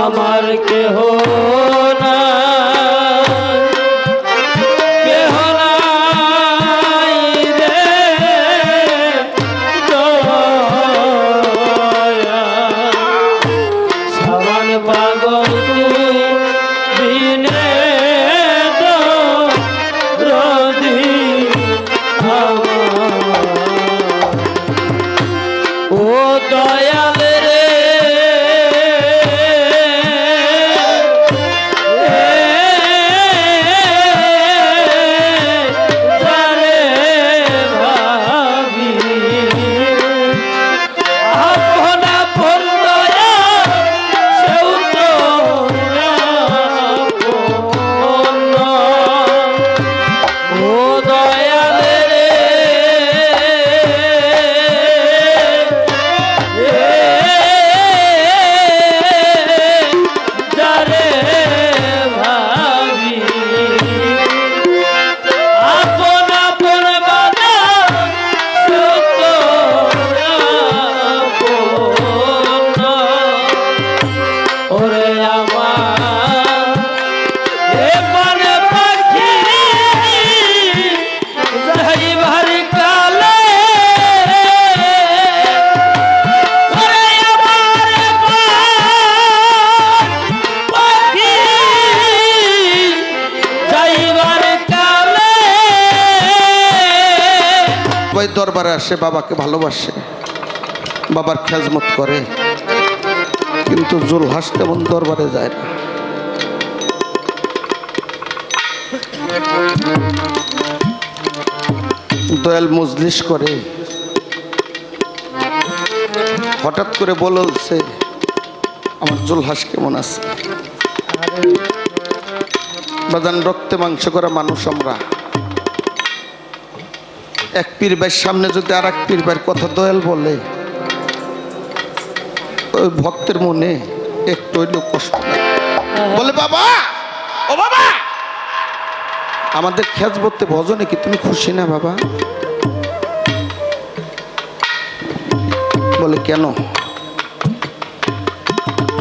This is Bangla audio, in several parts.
আমার কেহ না দরবারে আসে, বাবাকে ভালোবাসে, বাবার খেজমত করে, কিন্তু জুলহাস তেমন দরবারে যায় না। দয়াল মজলিস করে, হঠাৎ করে বলছে আমার জুলহাস কেমন আছে। বাজান রক্তে মাংস করা মানুষ আমরা, এক পীর ভাইয়ের সামনে যদি আর এক পীর ভাইয়ের কথা দয়াল বলে, ওই ভক্তের মনে একটু হইলেও কষ্ট লাগে। বলে বাবা, ও বাবা, আমাদের খেজমতে ভজনে কি তুমি খুশি না বাবা? বলে কেন?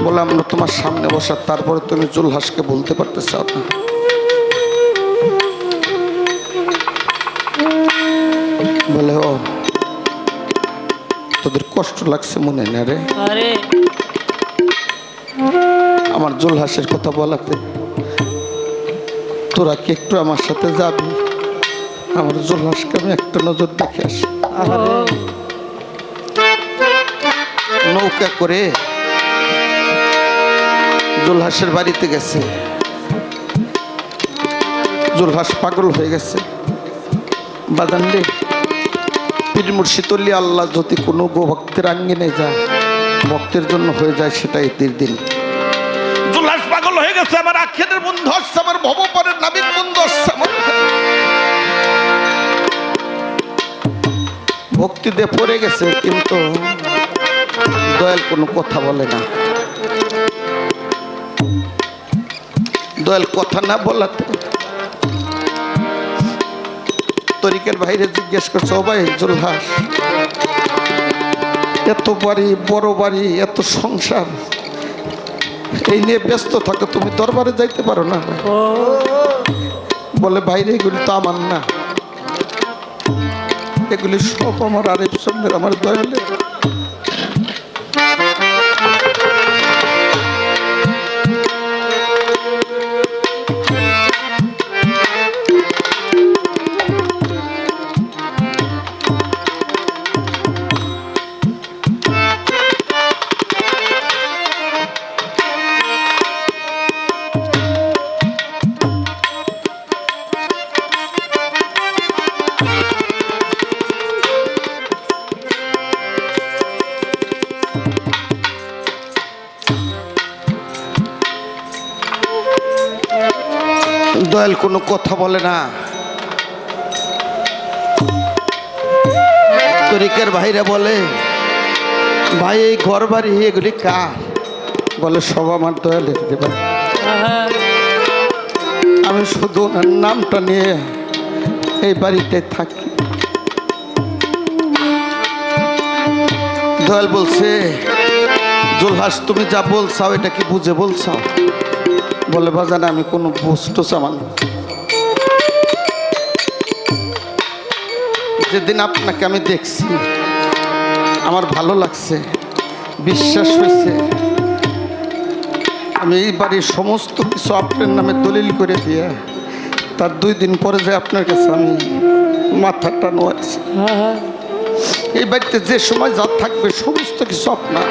বলে আমরা তোমার সামনে বসা, তারপরে তুমি জুলহাসকে বলতে পারতে চাও না। বলে ও তোদের কষ্ট লাগছে মনে না রে? আমার জুলহাসের কথা বলাতে তোরা কি একটু আমার সাথে যাবি? আমার জুলহাসকে আমি একটা নজর দেখে আসি। নৌকা করে জুলহাসের বাড়িতে গেছে। জুলহাস পাগল হয়ে গেছে। বাজান রে, পীর মুর্শিদ ওলি আল্লাহ যদি কোনো ভক্তের আঙ্গিনে যায়, ভক্তের জন্য হয়ে যায় সেটাই দিন। জুলহাস পাগল হয়ে গেছে। আমার আখিরের বন্ধু আসছে, আমার ভবপারের নাবিক বন্ধু আসছে। ভক্তি দিয়ে পড়ে গেছে, কিন্তু দয়াল কোনো কথা বলে না। দয়াল কথা না বলাতে তরিকের বাইরে জিজ্ঞেস করছে, ও ভাই জুলহাস, এত বাড়ি, বড় বাড়ি, এত সংসার, এই নিয়ে ব্যস্ত থাকো, তুমি দরবারে যাইতে পারো না? বলে বাইরে এগুলি তো আমার না, এগুলি সব আমার আরিফ চন্দ্রের, আমার দয়ালের। দয়াল কোনো কথা বলে না। তরিকের ভাইরা বলে, ভাই এই ঘর বাড়ি এগুলি কার? বলে সব আমার দয়ালের দেবে। আমি শুধু ওনার নামটা নিয়ে এই বাড়িতে থাকি। দয়াল বলছে, জুলহাস তুমি যা বলছাও এটা কি বুঝে বলছাও? বলে বাজান আমি কোনো বুঝতো সামান। যেদিন আপনাকে আমি দেখছি আমার ভালো লাগছে, বিশ্বাস হয়েছে। আমি এই বাড়ির সমস্ত কিছু আপনার নামে দলিল করে দিয়ে তার 2 দিন পরে যে আপনার কাছে আমি মাথাটা নোয়াইছি। এই বাড়িতে যে সময় যা থাকবে সমস্ত কিছু আপনার।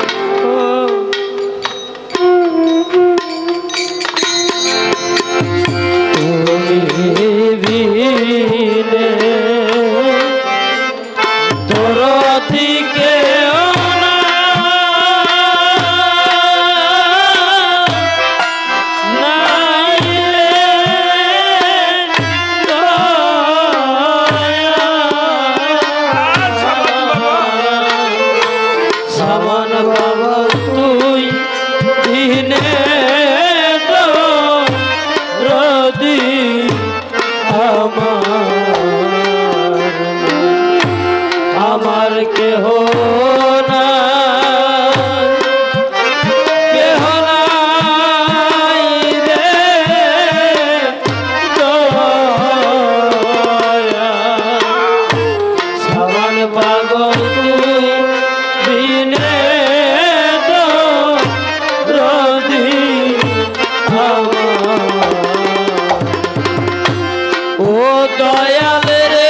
আমার কেহ না, কেহ নাই রে দয়া। সামান পাগল তুই বিনে দরদি আমার। ও দয়াল রে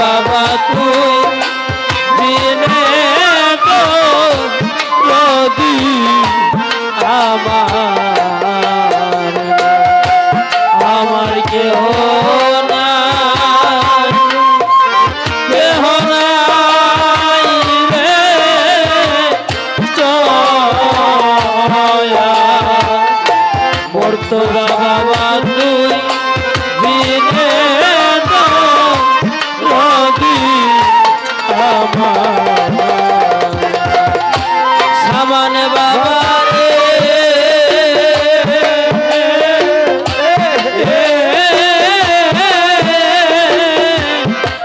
বাবা তুই বিনে তো নদী আমার। আমার কেহ নাই, কেহ নাই রে দয়া। মোর তো বাবা তুই বিনে সামান বাবা রে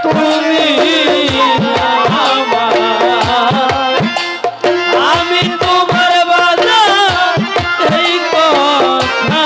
তুমি আমার। আমি তোমার বাজার এই কথা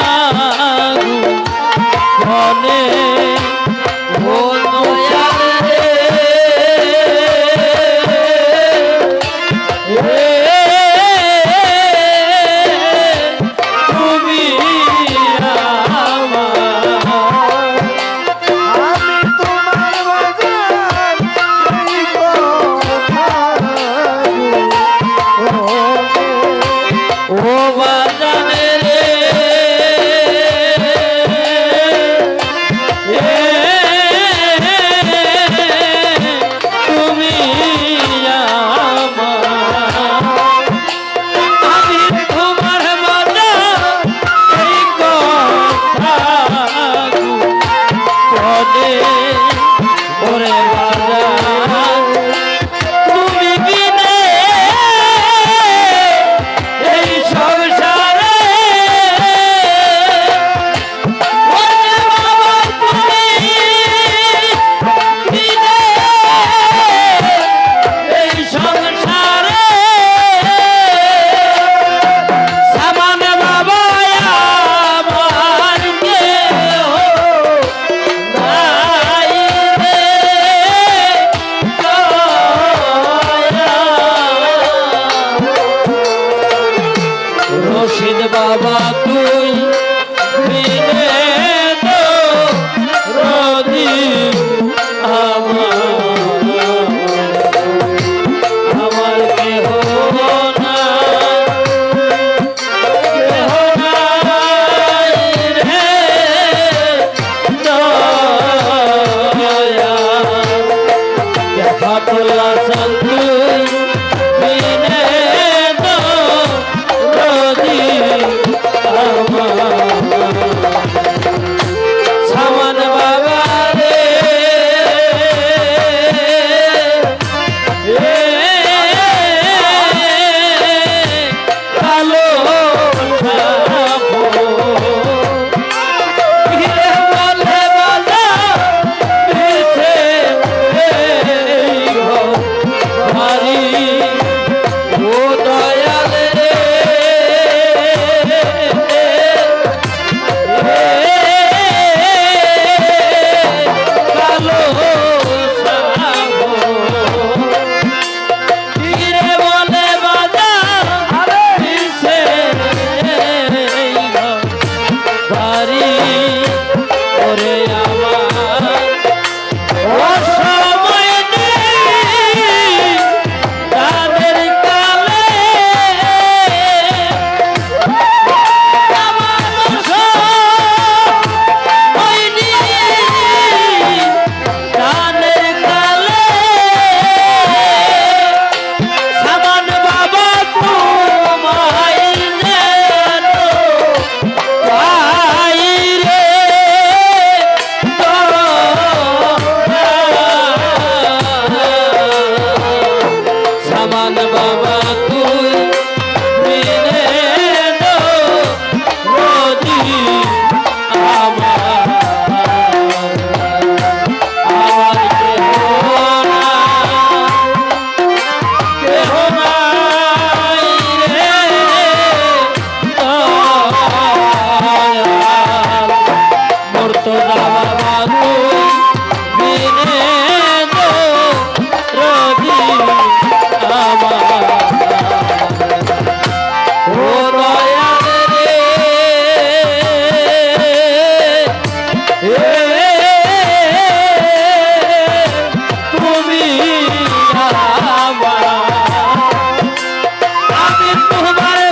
তোমারে